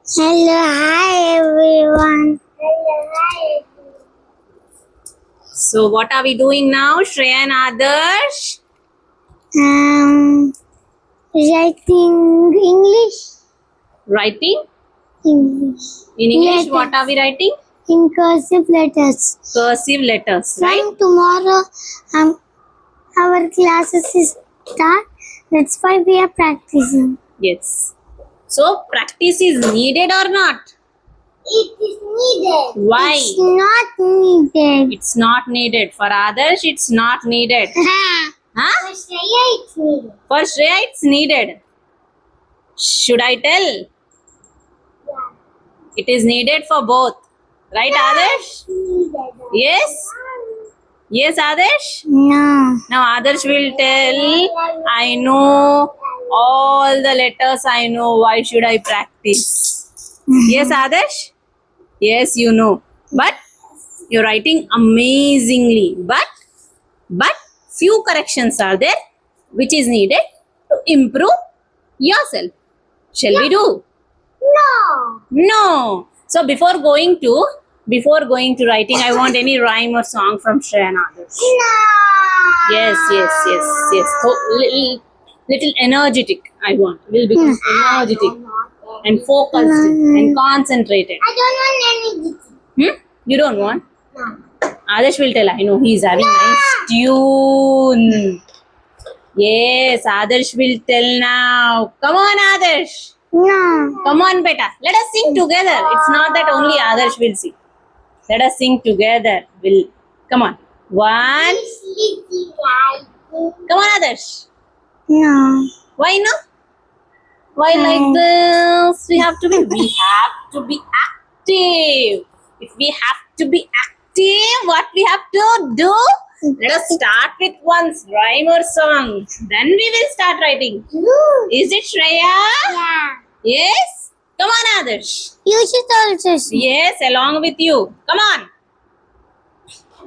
Hello, hi everyone. Hello, hi. So what are we doing now, Shreya and Adarsh? Writing English. Writing? English. In English, Letters. what are we writing? In cursive letters. Cursive letters, right? From tomorrow, our classes start. That's why we are practicing. Yes. So practice is needed or not? It is needed. Why? It's not needed. It's not needed. For Adarsh, it's not needed. Huh? For Shreya, it's needed. For Shreya, it's needed. Should I tell? Yeah. It is needed for both. Right, Adarsh? Needed. Yes? Yes, Adarsh? No. Now Adarsh will tell, I know all the letters I know. Why should I practice? Yes, Adarsh? Yes, you know. But you're writing amazingly. But few corrections are there which is needed to improve yourself. Shall we do? No. No. So before going to writing, I want any rhyme or song from Shreya and Adarsh. No. Yes. So little energetic. I want. Will become energetic and focused and concentrated. I don't want anything. You don't want? No. Adarsh will tell. I know he's having nice tune. Yes, Adarsh will tell now. Come on, Adarsh. No. Come on, beta. Let us sing together. It's not that only Adarsh will sing. Let us sing together. Come on. One. Come on, Adarsh. No. Why no? Why like this? We have to be active. If we have to be active, what we have to do? Let us start with one rhyme or song. Then we will start writing. Is it Shreya? Yeah. Yes? Come on, Adarsh. You should also sing. Yes, along with you. Come on.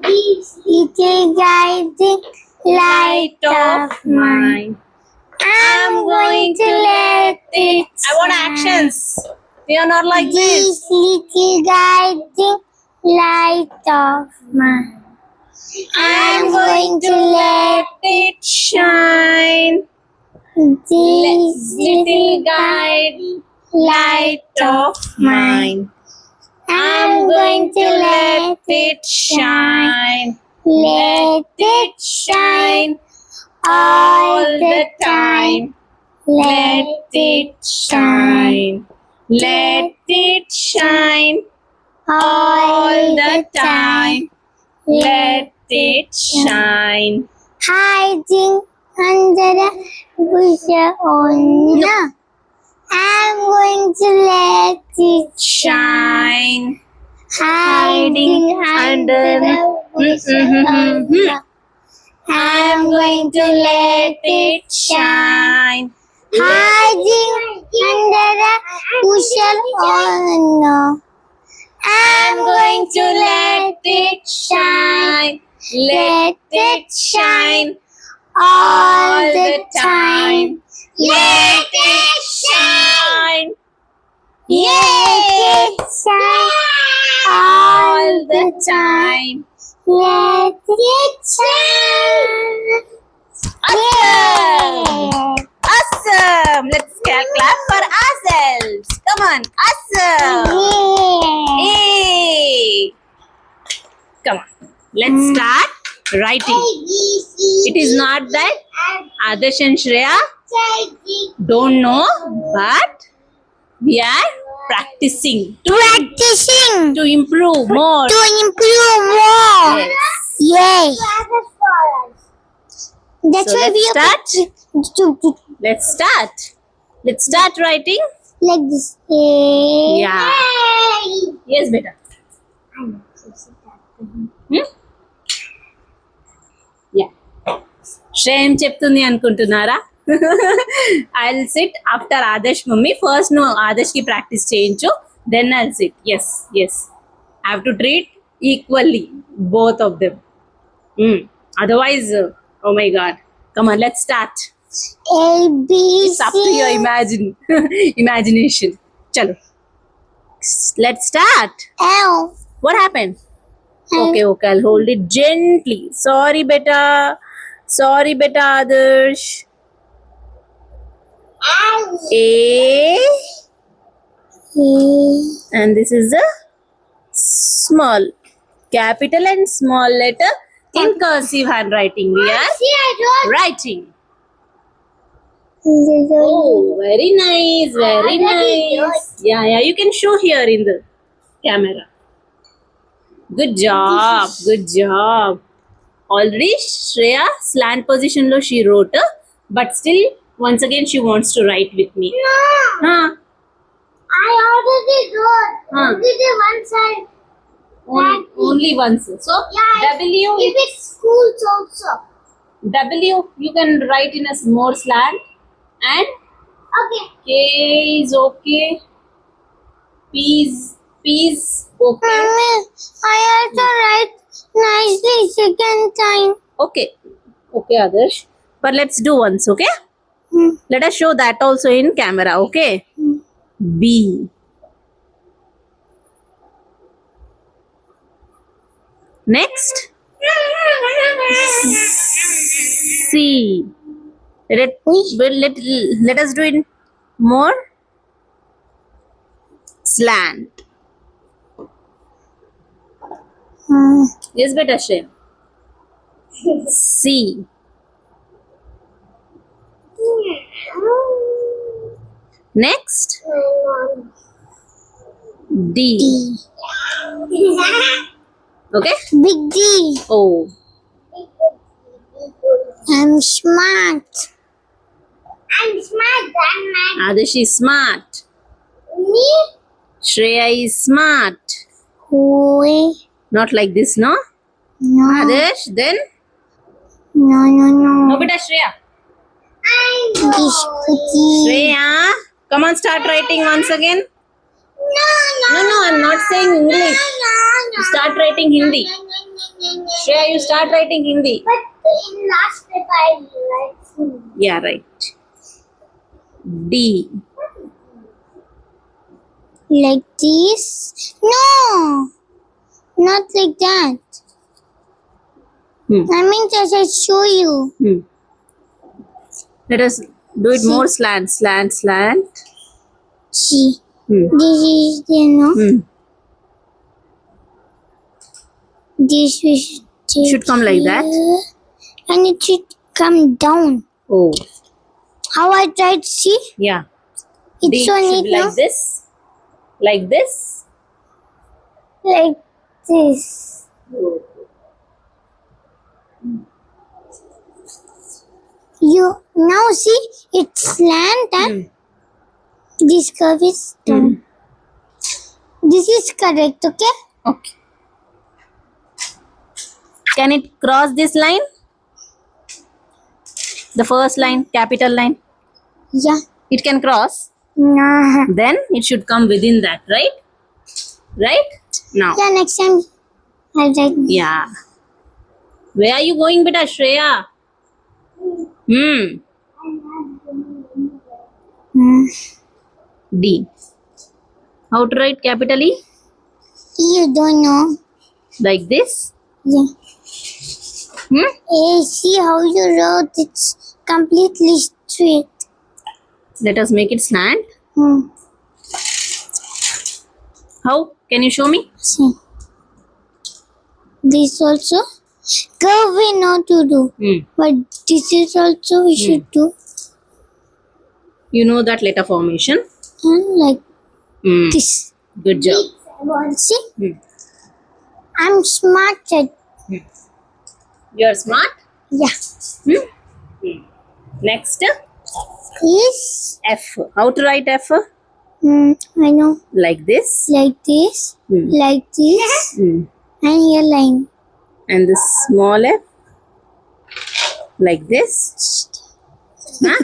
It is guiding light of mine. I'm going to let it I want actions. We are not like this. This little guiding light of mine. I'm going to let it shine. this Little guide, light of mine. I'm going to let it shine. let it shine all the time. Let it shine. Let it shine all the time. Let it shine. Hiding under the bush. Oh no. I'm going to let it Shine. hiding under the bush. Oh no. I'm going to let it shine. Hiding under the bushel. Oh no. I'm going to let it shine. Let it shine all the time. Let it shine. Let it shine all the time. Let it shine. Awesome! Awesome! Let's clap for ourselves. Come on, awesome! Yeah. Hey! Come on, let's start writing. It is not that Adarsh and Shreya don't know, but we are practicing Practicing to improve more. to improve more. Yes. Yes. That's So why we let's are start. Let's start. Let's start writing. like this. Hey. Yeah. Yes, beta. Yeah. Shreya చెప్తుంది అనుకుంటున్నారా? I'll sit after Adarsh mummy. First no Adarsh ki practice చేయించు. Then I'll sit. Yes. I have to treat equally both of them. Otherwise, oh my God. Come on, let's start. A B It's up to your imagination. Chalo. Let's start. Ow. What happened? Okay, I'll hold it gently. Sorry, beta. Sorry, beta, Adarsh. A. And this is the small. Capital and small letter in cursive handwriting. We are See, I writing. wrote. Oh, very nice, very nice. Yeah, you can show here in the camera. Good job, good job. Already Shreya slant position lo she wrote, but still once again she wants to write with me. No, Huh? I already wrote. Huh. Only the one side. Only once. So Yeah, W, if it's schools also. W you can write in a more slant, and Okay. K is okay. P is okay. Mommy, I have to write nicely second time. Okay, Adarsh. But let's do once, okay? Hmm. Let us show that also in camera, okay? B. Next, C. Let us do it more slant. Yes, beta Shreya. C. Next, D. Okay? Big D. O. I'm smart. I'm smart, Grandma. Adarsh is smart. Me? Shreya is smart. Wait. Not like this, no? No. Adarsh, then? No, no, No, no. beta Shreya. This cookie. Shreya, come on, start writing once again. No, I'm not saying English. You start writing Hindi. Shreya, you start writing Hindi. But in last paper I write. Yeah, right. D. Like this? No! Not like that. Hmm. I mean, just I show you. Let us do it more slant. See, Hmm. this is Hmm. This is Should come like that. and it should come down. Oh, How I tried, see? yeah. It's D so should neat be now. like this. Like this. Like this. You now see it's slant and this curve is down. This is correct, okay? Okay. Can it cross this line? The first line, capital line. Yeah. It can cross. Nah. Then it should come within that, right? Right? Now. Yeah, next time I'll write. Yeah. Where are you going, beta Shreya? D. How to write capital E? You don't know. Like this? Yeah. Hmm? Hey, see how you wrote it's completely straight. Let us make it slant. Hmm. How? Can you show me? See. This also. Curve we know to do. But this is also we should do. You know that letter formation. And like this. Good job. See? I'm smart at You're smart. yeah. Next, Yes. F. How to write F? I know. Like this. Like this. Like this. And here line. And the small F. Like this. Huh?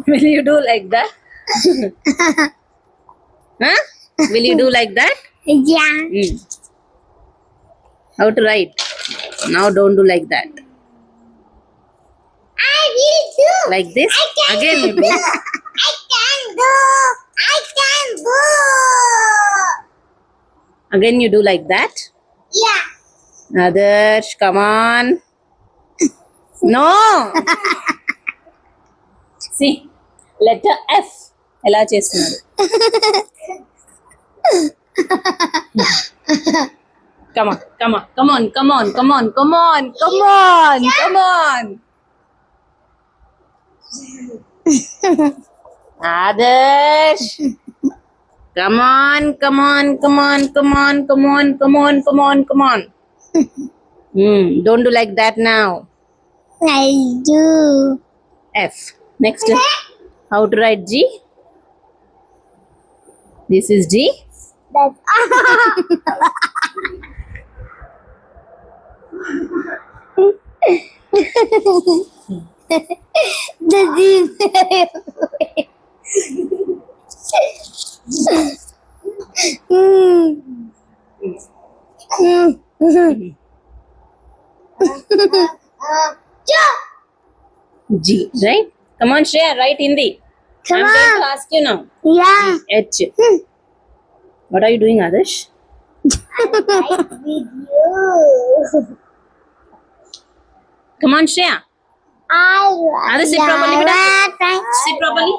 Will you do like that? Huh? Will you do like that? Yeah. How to write? Now don't do like that. I will do. Like this. Again you do. I can do. Again, you do like that. Yeah. Adarsh, come on. No. See, letter F. ఎలా చేస్తున్నాడు? Come on, come on, come on, come on, come on, come on, come on, come on. Adarsh. Come on, come on, come on, come on, come on, come on, come on, come on. Don't do like that now. I do. F. Next, how to write G? This is G. That's G, right? Come on, Shreya, write Hindi. Come I'm going on. to ask you now. Yeah. H. What are you doing, Adarsh? Right with you. Come on, Shreya. Others sit properly, beta. Sit properly.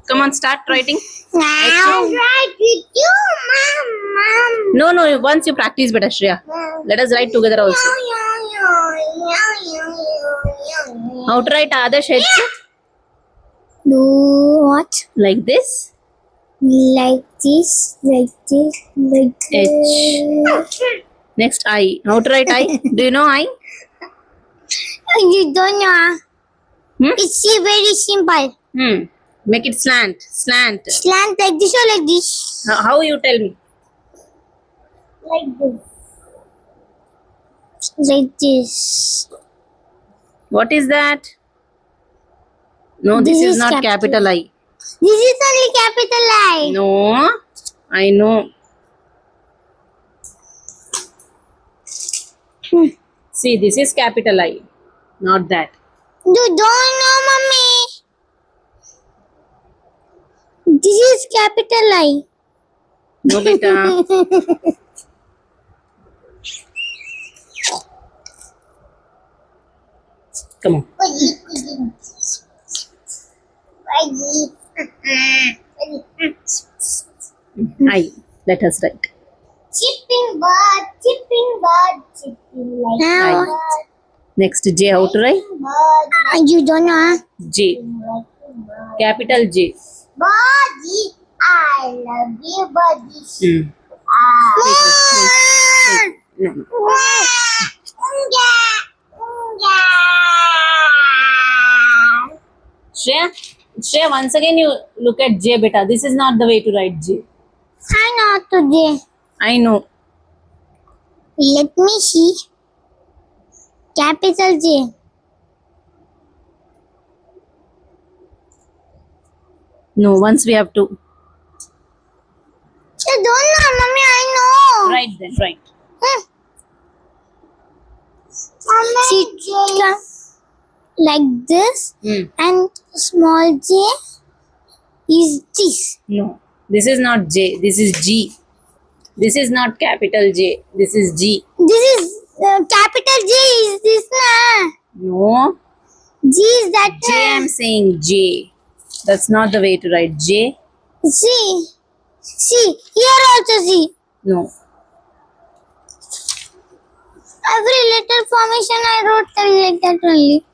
Come on, start writing. I'll write with you, Mom. No, once you practice better, Shreya. Let us write together also. How to write Adarsh H? Do what? Like this. Like this, like this, like H. Next I. How to write I? Do you know I? You don't know. Hmm? It's very simple. Make it slant. Slant. Slant like this or like this? How you tell me? Like this. Like this. What is that? No, this is not capital I. This is only capital I. No, I know. See, this is capital I, not that. You don't know, Mommy. This is capital I. No, beta. Come on. I. Let us write. Chipping bird, chipping like I. bird. Next J. How to write? And you don't know? J. Capital J. Body, I love you, body. No, no. Shreya, once again you look at J, beta. This is not the way to write J. I know today. I know. Let me see. Capital J. No, once we have to. You don't know, Mommy. I know. Right then, right. See, like this, and small J is this. No, this is not J. This is G. This is not capital J. This is G. This is capital J. Is this na? No, G is that. J. I'm saying J. That's not the way to write J. See, here also see. No. Every letter formation I wrote like that only.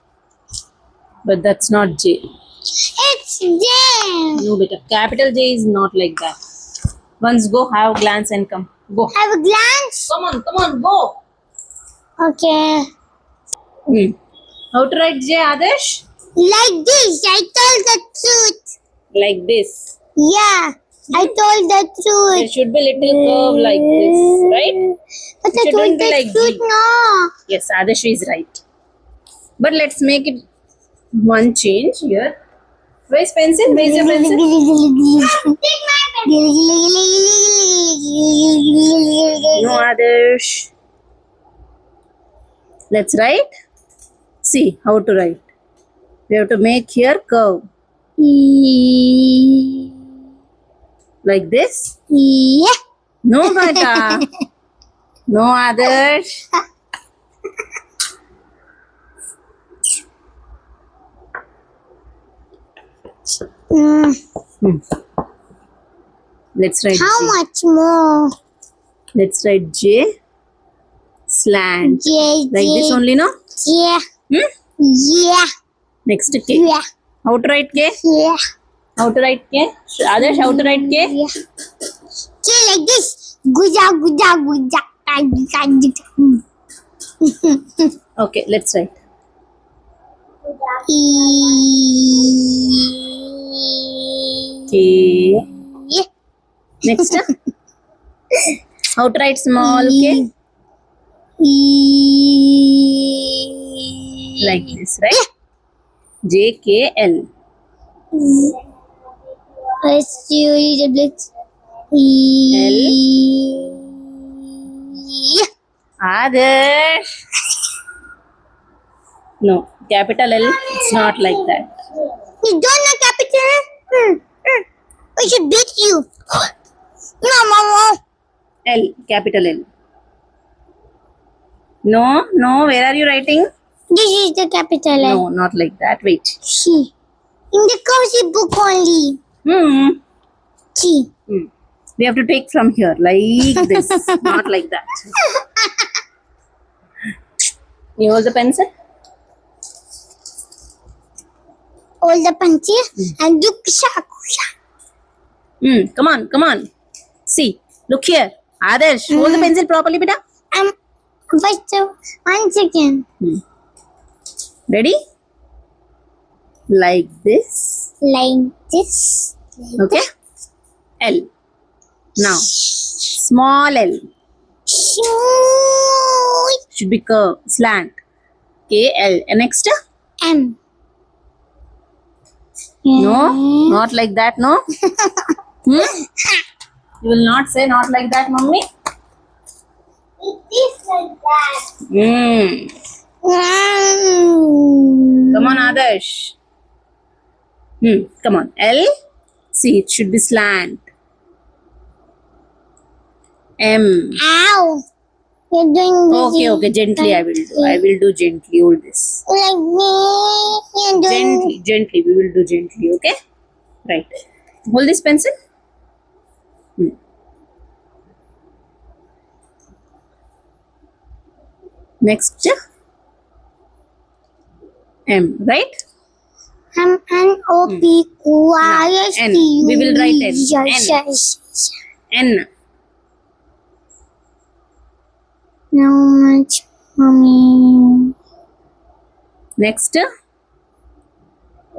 But that's not J. It's J. No, beta. Capital J is not like that. Once go, have a glance and come. Go. Have a glance. Come on, go. Okay. How to write J, Adesh? Like this. I told the truth. Like this. Yeah. I told the There truth. should be little curve like this, right? But I shouldn't told be the like truth, G. no. Yes, Adesh is right. But let's make it one change here. Where's pencil? Where's your pencil? No, Adesh. Let's write. See how to write. We have to make here curve like this. Yeah. No, beta. No, Adarsh. Mm, Hmm. Let's write how J. much more? Let's write J. Slant. J, Like this J, only, no? yeah, Hmm? yeah, Next K. yeah, How to write K? yeah. How to write K? Adarsh, how to write K? Yeah. J like this. Guja, guja, guja. Okay, let's write. E. K. Next. How to write small K? E. Like this, right? J K L. S U E W X. Adarsh. No, capital L. It's not like that. You don't know capital? I should beat you. No, Mama. L, capital L. No, no, where are you writing? This is the capital L. No, not like that. Wait. C. In the cozy book only. Hmm. C. Hmm. We have to take from here, like this, not like that. You hold the pencil? All the pencil and do kusha. Come on, come on. See, look here. Adarsh, hold the pencil properly, beta. First, 1 second. Ready? Like this. Like this. Okay? L. Now, small L. Should be curve, slant. K, L. And next? M. No, not like that, no? You will not say not like that, mummy? It is like that. Come on, Adarsh. Come on. L. See, it should be slant. M. Ow. You're doing this. Okay, okay. Gently I will do. I will do gently. Hold this. Like me. You're doing. Gently, gently. We will do gently, okay? Right. Hold this pencil. Next. M, right? I'm an OP. N. We will write N. N. No much, mommy. Next.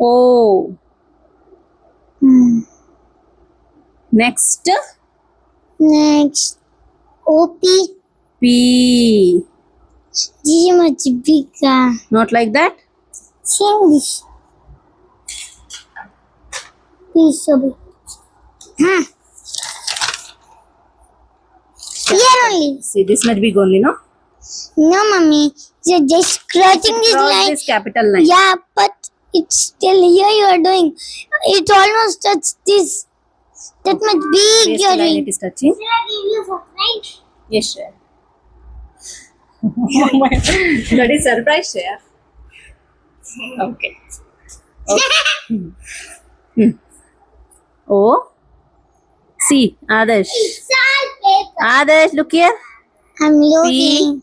O. Next. Next. OP. P. This is much bigger. Not like that? Same this. This is so big. Here only. See, this much big only, no? No, mommy. You're just scratching this Cross line. this capital line. Yeah, but it's still here you are doing. It almost touched this. That much big Waist you're line doing. it is touching. Yes, sir. That is surprise, Shreya. Okay. O. C. Adarsh. Adarsh, look here. I'm looking.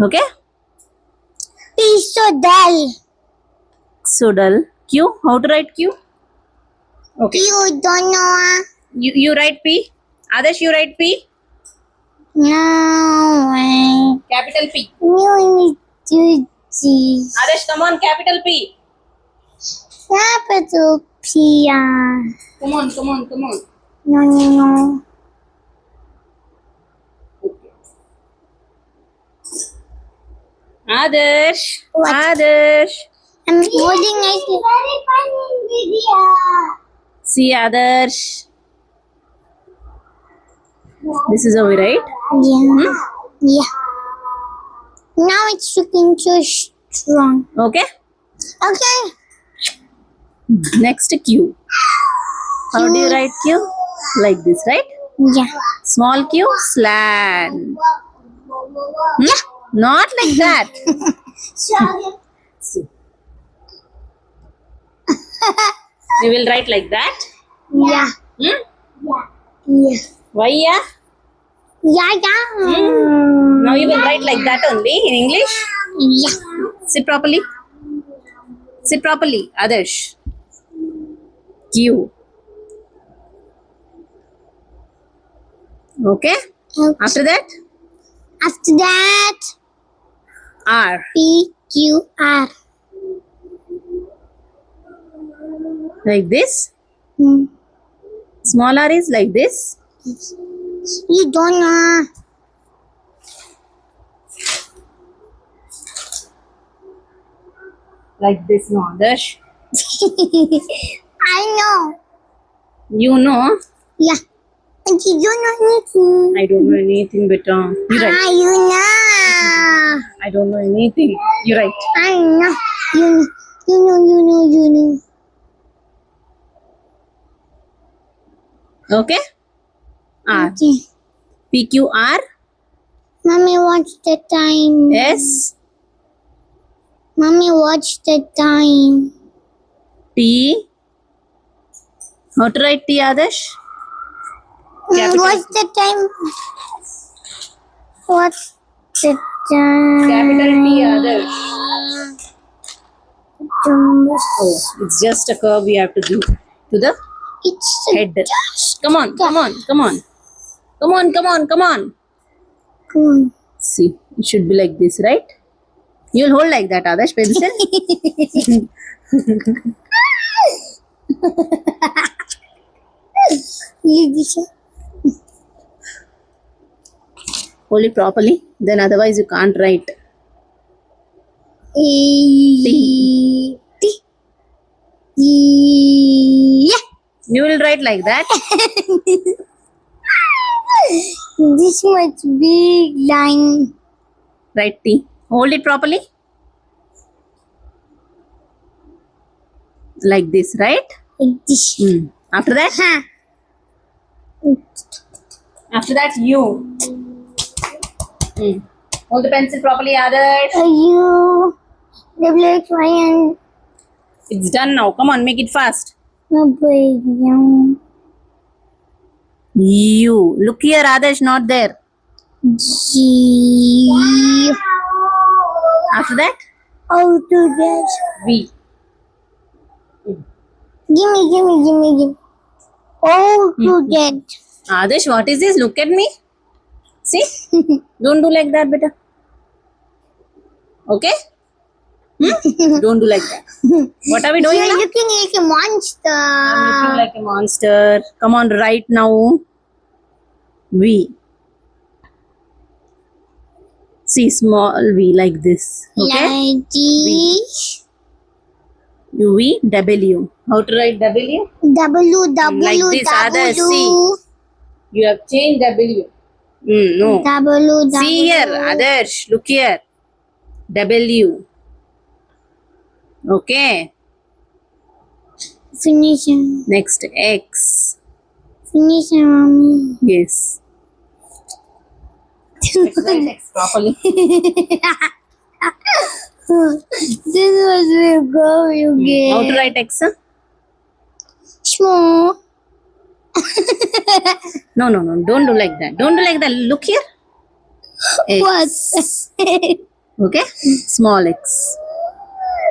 Okay. It's so dull. So dull. Q. How to write Q? Okay. You don't know. You write P. Adarsh, you write P. No. Capital P. You need to see. Adarsh, come on. Capital P. Capital P. Come on, come on, come on. No. Adarsh. What? Adarsh. I'm holding it. Very funny video. See, Adarsh. This is how we write. Yeah. Now it's looking so strong. Okay. Okay. Next Q. How do you write Q? Like this, right? Yeah. Small q, slant. Yeah. Not like that. Sorry. See. You will write like that? Yeah. Hmm? Yeah. Why, yeah? Yeah, yeah. Now you will write like that only in English? Yeah. Sit properly. Sit properly, Adarsh. Q. Okay? After that, After that, R. P Q R. Like this. Hmm. Small r is like this. You don't know. Like this, no, Adarsh. I know. You know. Yeah. And you don't know anything. I don't know anything, but you write. Ah, you know. I don't know anything. You write. I know. You know. You know. You know. You know. Okay? R. Okay. P Q R Mommy, watch the time. S Mommy, watch the time. T. How to write T, Adarsh? Capital What's the time? What's the time? Capital T, Adarsh. Oh, it's just a curve we have to do to the It's head. Come on, come on, come on. Come on, come on, come on. Come on. See, it should be like this, right? You'll hold like that, Adarsh, pencil. Hold it properly, then otherwise you can't write. T. Yeah. You will write like that. This much big line. Write T. Hold it properly. Like this, right? Like this. After that? Huh. After that, U. Hold the pencil properly, Adarsh. U. W H Y and It's done now. Come on, make it fast. W U. Look here, Adarsh, not there. G. After that, O to get. V. Gimme. O to get. Adarsh, what is this? Look at me. See? Don't do like that, beta. Okay? Don't do like that. What are we doing You're now? looking like a monster. I'm looking like a monster. Come on, right now. V. See, small V like this. Okay? Like this. U V W. How to write W? W. Like this, others, see. You have changed W. No. W. See here, Adarsh. Look here. W. Okay. Finish. Next, X. Finish, mommy. Yes. Write X properly. This was where go you get. How to write X? Small. No. Don't do like that. Don't do like that. Look here. What? X. Okay. Small X.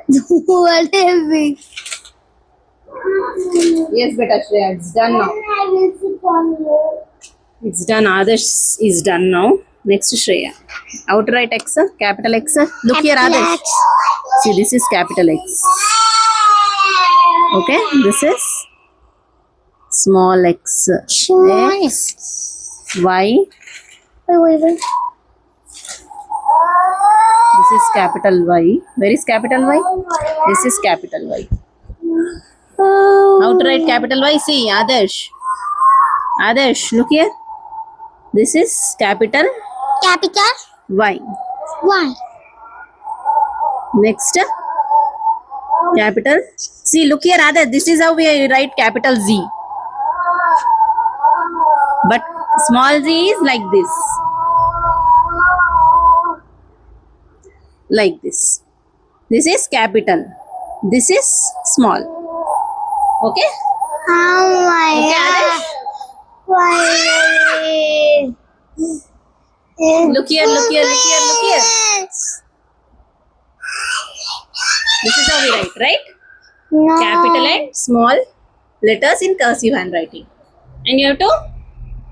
What is it? Yes, beta Shreya. It's done now. It's done. Adarsh is done now. Next Shreya. How to write X? Capital X. Look here, Adarsh. X. See, this is capital X. Okay. This is small X. Small. X. Y. Wait. This is capital Y. Where is capital Y? This is capital Y. How to write capital Y? See, Adarsh. Adarsh, look here. This is capital Capital. Y. Why? Next, capital. See, look here, Adarsh. This is how we write capital Z. but small z is like this. Like this. This is capital. This is small. Okay? Oh my Okay, god. Adesh? Finally. Look here, look here, look here, look here. This is how we write, right? No. Capital and small letters in cursive handwriting. And you have to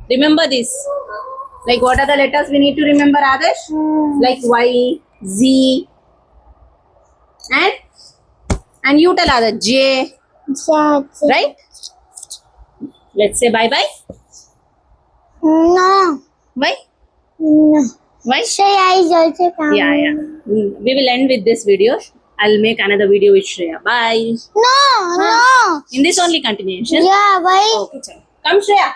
remember this. Like what are the letters we need to remember, Adesh? Like Y, Z, and you tell Adesh, J, right? Let's say bye bye. No. Why? No. Why? Shreya is also coming. Yeah. We will end with this video. I'll make another video with Shreya. Bye. No. In this only continuation. Yeah, why? Okay, chalo. Come Shreya.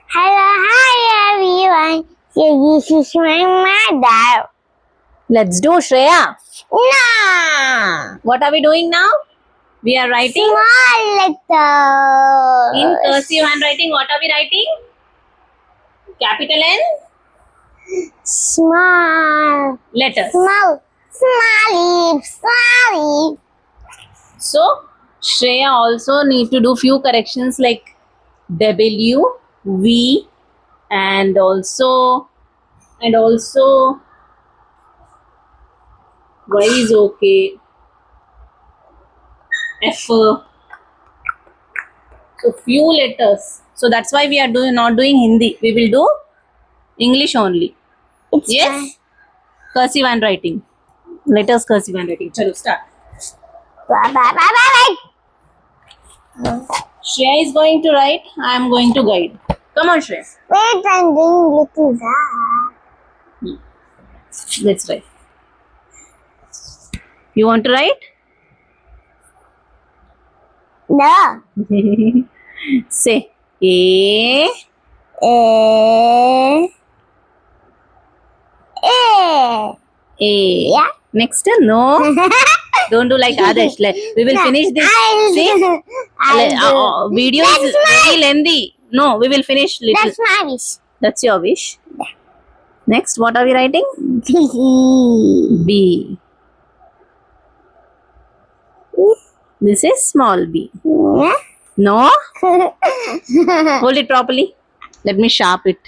Hi everyone. So this is my mother. Let's do Shreya. No. What are we doing now? We are writing Small letter. in cursive handwriting. What are we writing? Capital N Small. letters. Small. So Shreya also need to do few corrections like W, V, and also Y is okay. F. So few letters. So that's why we are not doing Hindi. We will do English only. It's Yes. Cursive handwriting. Letters cursive handwriting. Chalo start. Bye. Shreya is going to write. I am going to guide. Come on, Shreya. Wait, I'm doing little that. Let's write. You want to write? No. Say A. A. Yeah. Next, no. Don't do like Adesh. We will finish this. See? Video is very lengthy. No, we will finish little. That's my wish. That's your wish. Next, what are we writing? B. This is small b. Yeah. No? Hold it properly. Let me sharp it.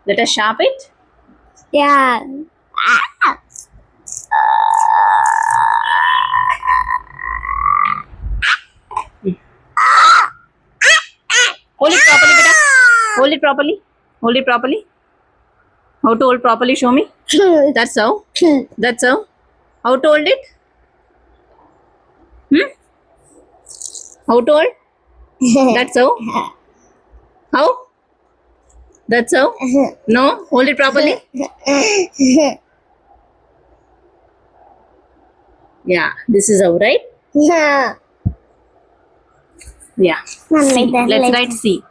Let us sharp it. Yeah. Hold it properly, beta. Hold it properly. Hold it properly. How to hold properly? Show me. That's how. That's how. How to hold it? How to hold? That's how. How? That's how. No. Hold it properly. Yeah. This is how, right? Yeah. Yeah. Mummy, C. that's Let's like- write C.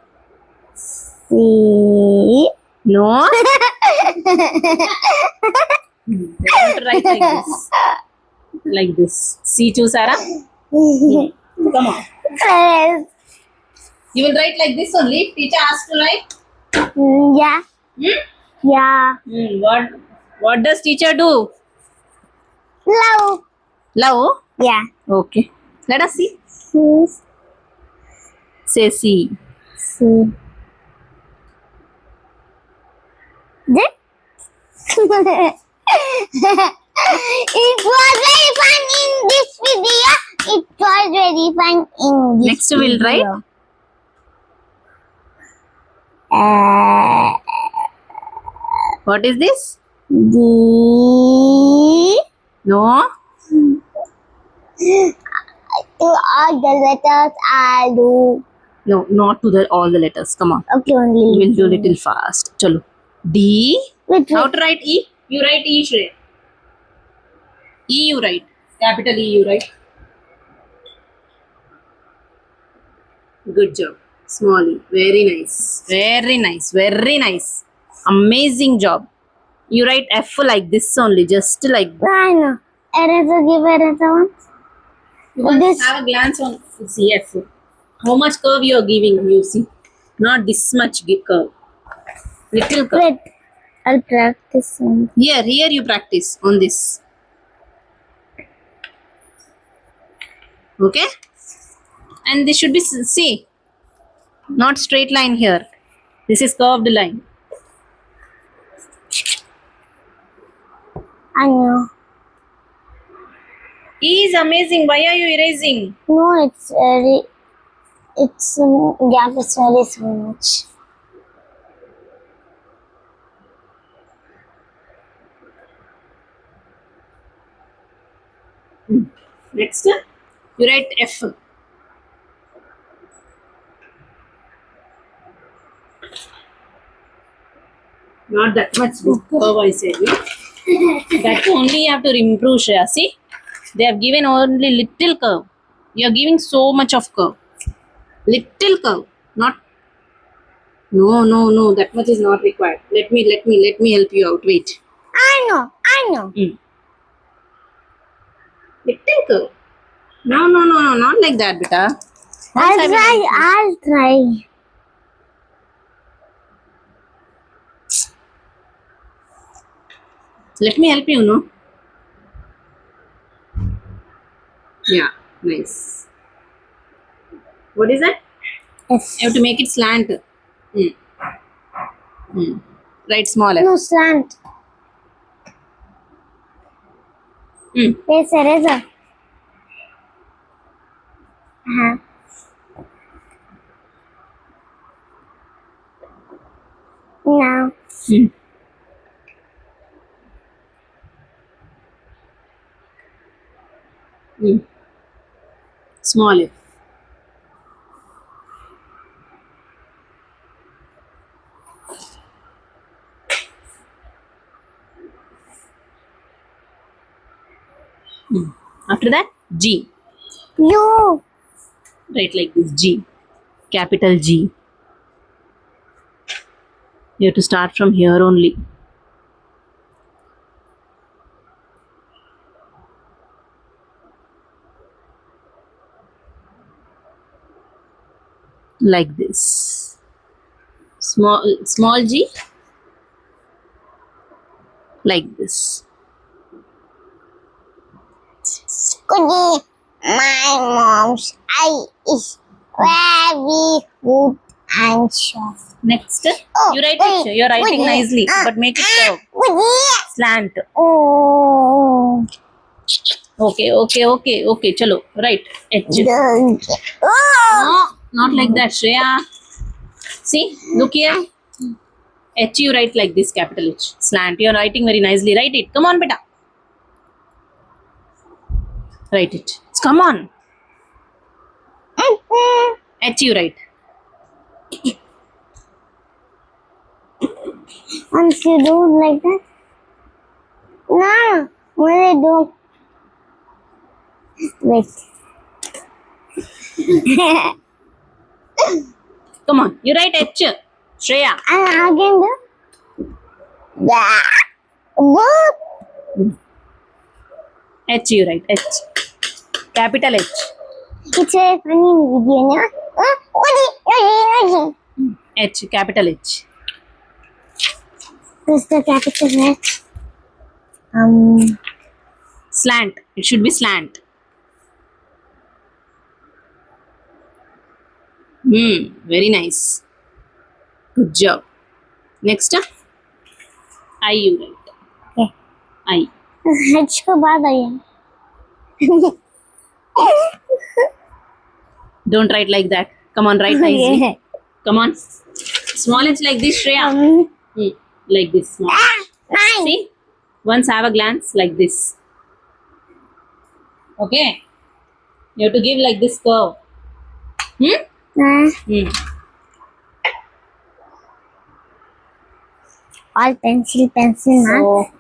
See. No. Don't write like this. Like this. C Sarah. Come on. Yes. You will write like this only. Teacher asked to write. Yeah. Yeah. What does teacher do? Love. Love. Yeah. Okay. Let us see. Please. Say C. See. It was very fun in this video. It was very fun in this Next we'll write. video. What is this? D. No. To all the letters I do. No, not to all the letters. Come on. Okay, only. We'll do little fast. Chalo. D. Wait. How to write E? You write E, Shreya. E you write. Capital E you write. Good job. Small E. Very nice. Very nice. Very nice. Amazing job. You write F like this only. Just like I know. Eraser, give eraser one. You want This- to have a glance on CF. How much curve you are giving? You see, not this much curve. Little curve. Wait, I'll practice some. Here you practice on this. Okay, and this should be see, not straight line here. This is curved line. I know. E is amazing. Why are you erasing? No, it's very. It's gap is very so much. Next, you write F. Not that much curve, I said. No? That only you have to improve, Shreya. See, they have given only little curve. You are giving so much of curve. Little curve, not. No. That much is not required. Let me help you out. Wait. I know. Little curve. No, not like that, beta. I'll Once I will try. help you. I'll try. Let me help you, no? Yeah, nice. What is that? Yes. You have to make it slant. Right, smaller. No slant. Mm. Yes, eraser. Uh-huh. Now. Smaller. After that, G. You. Right, like this. G. Capital G. You have to start from here only. Like this. Small G. Like this. Cookie. My mom's eye is very good and sharp. Next, Oh, you write wait, it. You're writing wait, nicely, but make it curve. Cookie. Slant. Oh. Okay. Chalo. Right. H. Oh. No, not like that, Shreya. See, look here. H you write like this, capital H. Slant. You're writing very nicely. Write it. Come on, beta. Write it. Come on. H you write. Once you do like that. No, when I do. Wait. Come on. You write H. Shreya. And again do. Yeah. What? H you write. H. Capital H. It's a funny video, no? What? H. Capital H. What's the capital H? Slant. It should be slant. Very nice. Good job. Next, I you write. Okay. I. H को बाद आई Don't write like that. Come on, write nicely. Come on. Small H like this, Shreya. Like this. Small. Nine. See? Once have a glance like this. Okay? You have to give like this curve. All pencil, So,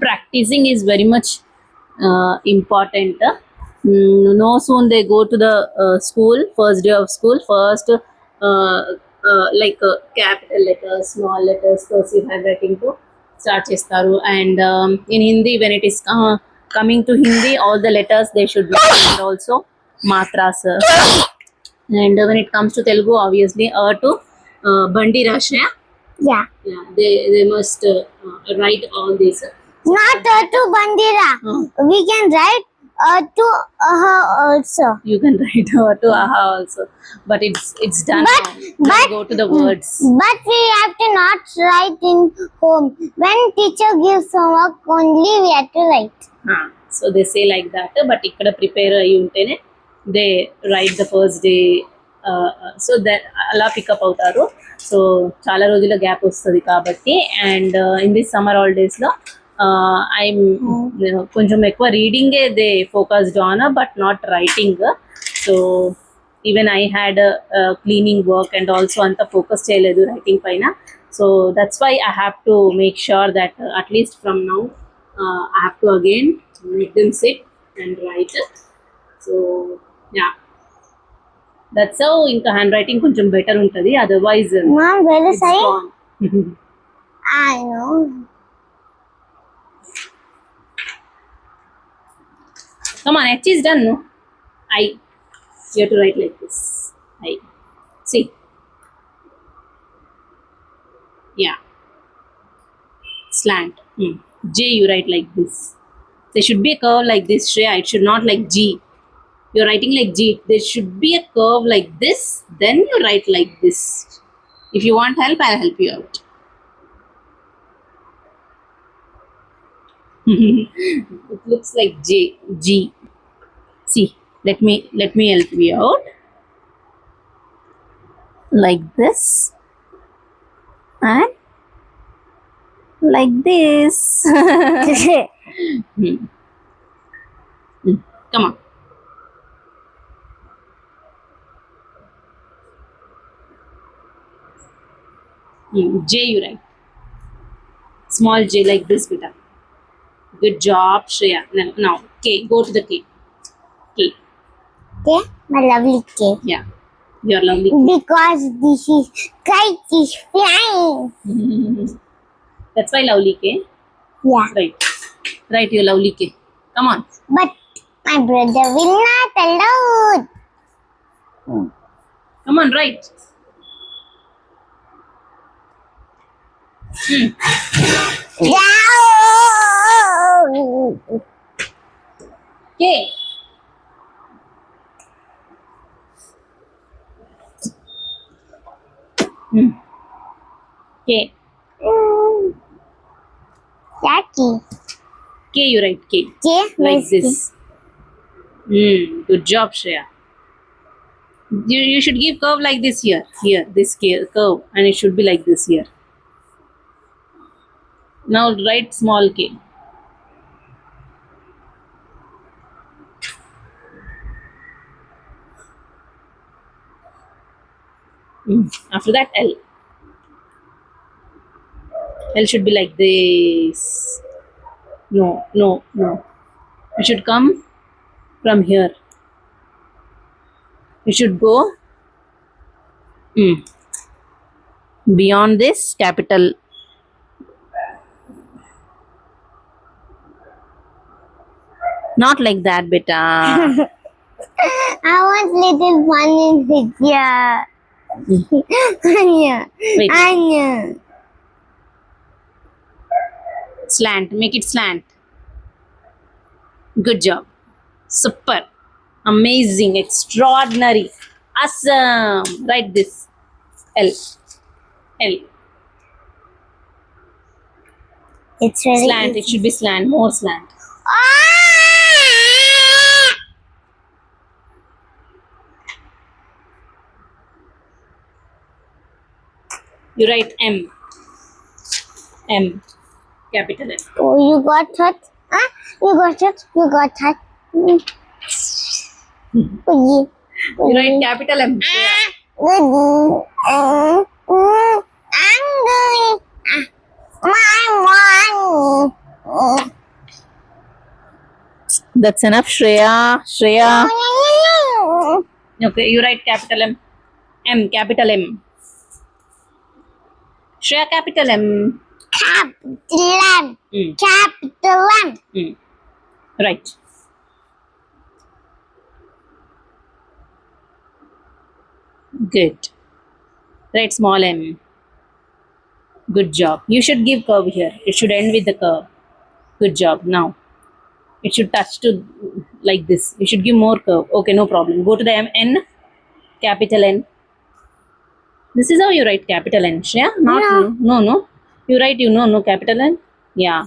practicing is very much important. No, soon they go to the school, first day of school, first like capital letters, small letters, cursive handwriting to start chestaru. And in Hindi, when it is coming to Hindi, all the letters they should be and also matras. And when it comes to Telugu, obviously to Bandi Rashya, Yeah. yeah, they must write all this. Not to Bandira. We can write to also. You can write to aha also, but it's done But- now. Now but- go to the words. But we have to not write in home. When teacher gives homework, only we have to write. So they say like that, but ఇక్కడ prepare అయ్యి ఉంటేనే they write the first day, so that అలా pick up అవుతారు. So చాలా రోజుల gap వస్తుంది కాబట్టి, and in this summer హాలిడేస్లో ఐఎమ్ కొంచెం ఎక్కువ రీడింగే they focused on, but not writing. So even I had cleaning work and also అంత ఫోకస్ చేయలేదు రైటింగ్ పైన. So that's why I have to make sure that at least from now I have to again make them sit and write. So yeah, that's how ఇంకా hand writing కొంచెం better ఉంటుంది, otherwise Mom, very sorry. I know. Come on, H is done, no? I. You have to write like this. I. See. Yeah. Slant. J you write like this. There should be a curve like this, Shreya. It should not like G. You're writing like G. There should be a curve like this. Then you write like this. If you want help, I'll help you out. It looks like J. G. See, let me help you out. Like this. And like this. Come on. J you write. Small J like this, beta. Good job, Shreya. Now K. Go to the K. K. Okay, my lovely cake. Yeah. You're lovely. Because this is kite is flying. That's why lovely K. Yeah. Right. Right, your lovely K. Come on. But my brother will not allow. Come on, right. Down. K. K. Jackie. K you write K. K. Like where's this. Good job, Shreya. You should give curve like this here. Here, this curve, and it should be like this here. Now write small K. After that, L. L should be like this. No. It should come from here. You should go beyond this capital. Not like that, beta. I want little one in here. Anya. Wait. Anya. Slant. Make it slant. Good job. Super. Amazing. Extraordinary. Awesome. Write this. L. L. It's very Slant. It should be slant. More slant. You write M. M. Capital M. Oh, you got hurt? Huh? You got hurt? You got hurt? Oh, You write capital M. I'm going. My one. That's enough, Shreya. Okay, you write capital M. M. Capital M. Shreya, capital M. Capital M. Mm. Capital M. Right. Good. Write small m. Good job. You should give curve here. It should end with the curve. Good job. Now it should touch to like this. You should give more curve. Okay, no problem. Go to the M N, capital N. This is how you write capital N. Yeah, not Yeah. no. You write no capital N. Yeah.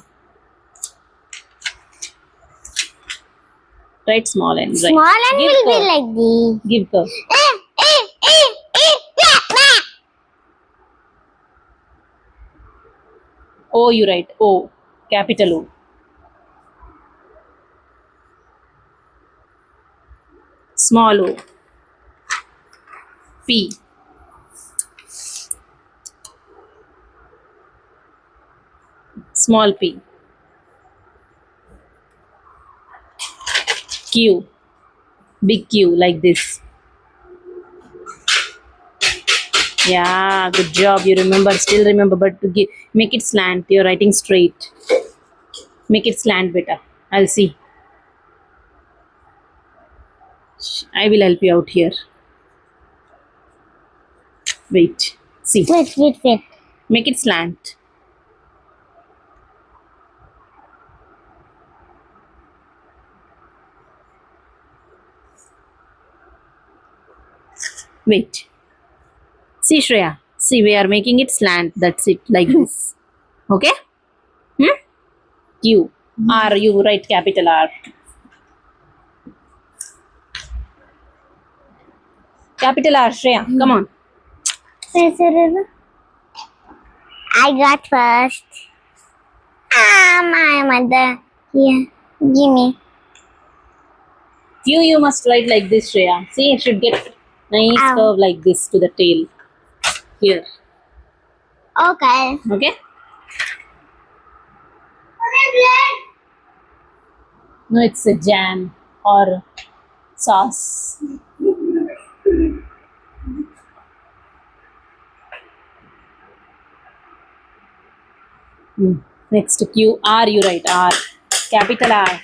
Write small N. Right. Small n Give will be curve. like this. Give curve. O you write O. Capital O. Small O. P. Small p. Q. Big Q like this. Yeah, good job. You remember, still remember, but to give, make it slant. You're writing straight. Make it slant better. I'll see. I will help you out here. Wait. See. Wait. Make it slant. Wait. See, Shreya. See, we are making it slant. That's it. Like this. Okay? Q. R. You write capital R. Capital R, Shreya. Come on. I got first. My mother. Here, give me. Q you must write like this, Shreya. See, it should get nice Ow. curve like this to the tail. Here. Okay. Okay? No, it's a jam or sauce. Next Q R you write R. Capital R.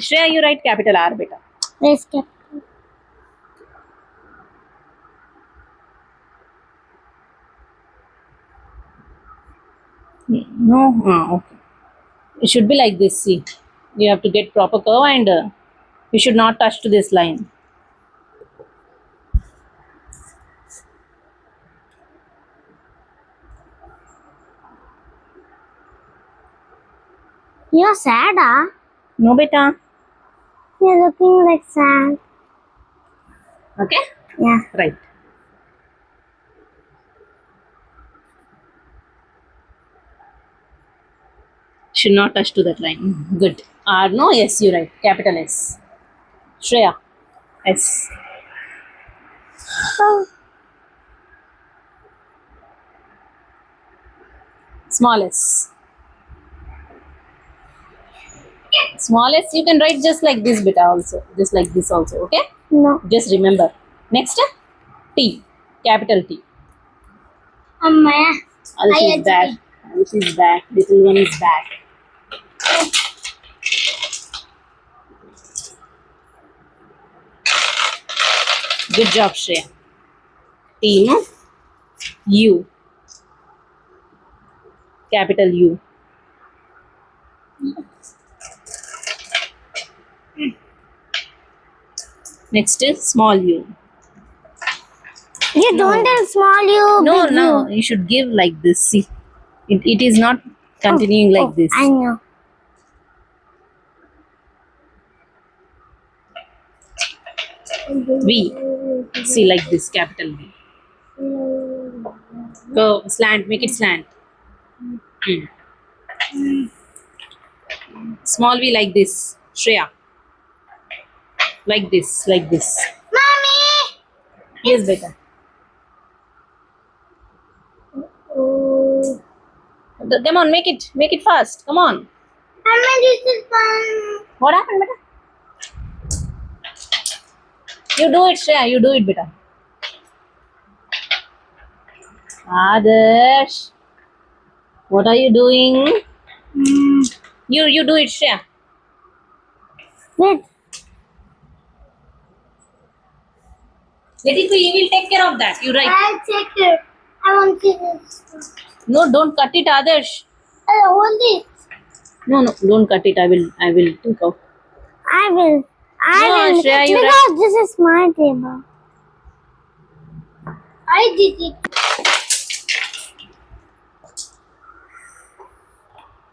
Shreya you write capital R beta. Let's get. No, okay. It should be like this. See, you have to get proper curve and you should not touch to this line. You're sad, huh? No, beta. You're looking like sad. Okay, Yeah. right. Should not touch to that line. Good. R no, yes, you right. Capital S. Shreya. S. Oh. Small s. Small s you can write just like this beta also. Just like this also. Okay? No. Just remember. Next T. Capital T. Amma. This is back. This is back. Little one is back. Good job, Shreya. T, no? U. Capital U. Next is small u. You don't tell small you. No, big no. You. You should give like this. See, it is not continuing like this. I know. V. See, like this. Capital V. Go slant. Make it slant. Small v like this. Shreya. Like this. Like this. Mommy. Yes, beta. Oh. Come on, make it. Make it fast. Come on. Mommy, this is fun. What happened, beta? You do it, Shreya. You do it, beta. Adarsh, what are you doing? You do it, Shreya. Wait. Let it be. He will take care of that. You right. I'll take it. I want this. No, don't cut it, Adarsh. I'll hold it. No, don't cut it. I will take out. I will. I No, will. Shreya, you Because this is my table. I did it.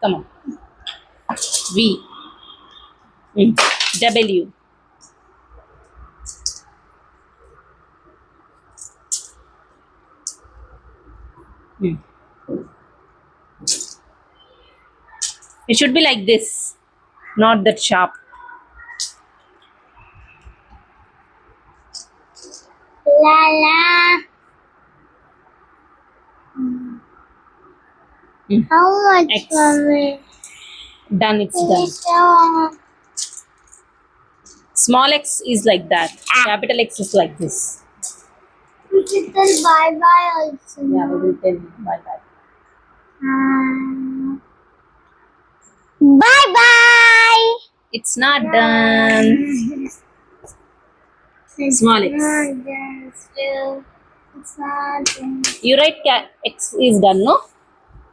Come on. V. W. Mm. It should be like this, not that sharp. La la. How much X. for me? Done, it's done. Small x is like that. Capital X is like this. We can tell bye bye also. Yeah, we will tell bye bye. Bye bye. It's not done. Small x. It's not done. You write X is done, no?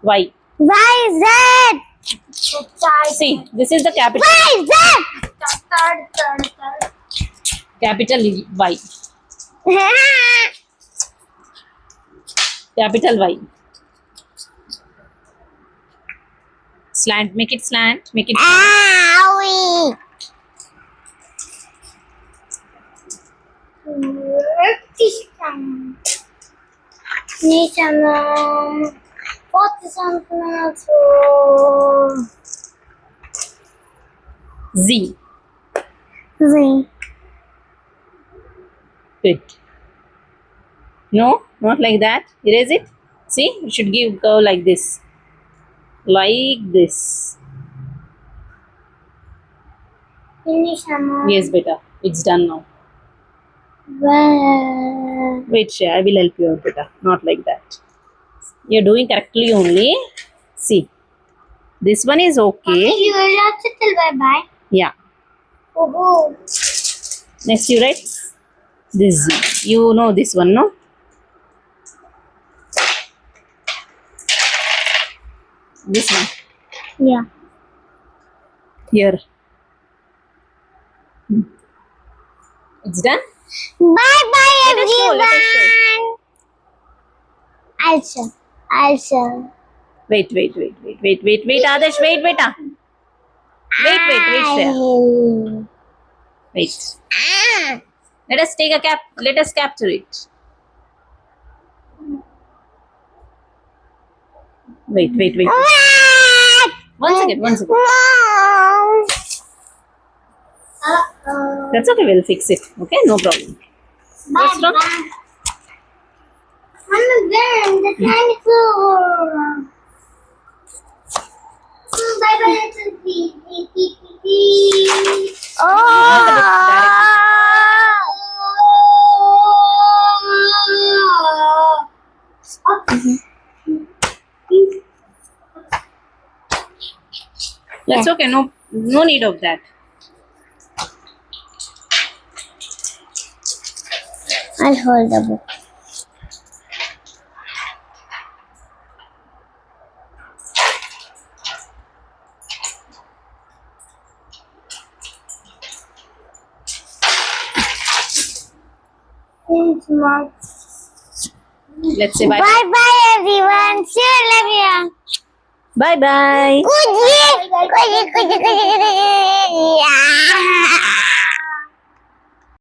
Y. Why is that? See, this is the capital. Why is that? Third. Capital Y. Capital Y. Slant. Make it slant. Make it. Owie. Z. Z. Good. No, not like that. Erase it. See, you should give curve like this. Like this. Finish, Amma. Yes, beta. It's done now. Well, Wait, Shreya, I will help you out, beta. Not like that. You're doing correctly only. See, this one is okay. you will have to tell bye bye. Yeah. Oh, Next, you write this Z. You know this one, no? This one. yeah. Here. It's done? Bye bye, Let us show, everyone. let us show. I'll show. Wait, Adesh, wait, beta. Wait, Shreya. Wait. Let us take a cap. Let us capture it. Wait. One second. That's okay. We'll fix it. Okay, no problem. What's wrong? I'm again the dinosaur. Bye bye, little baby. That's okay. No need of that. I'll hold the book. Let's say bye. Bye bye, everyone. See you later. Bye. Good.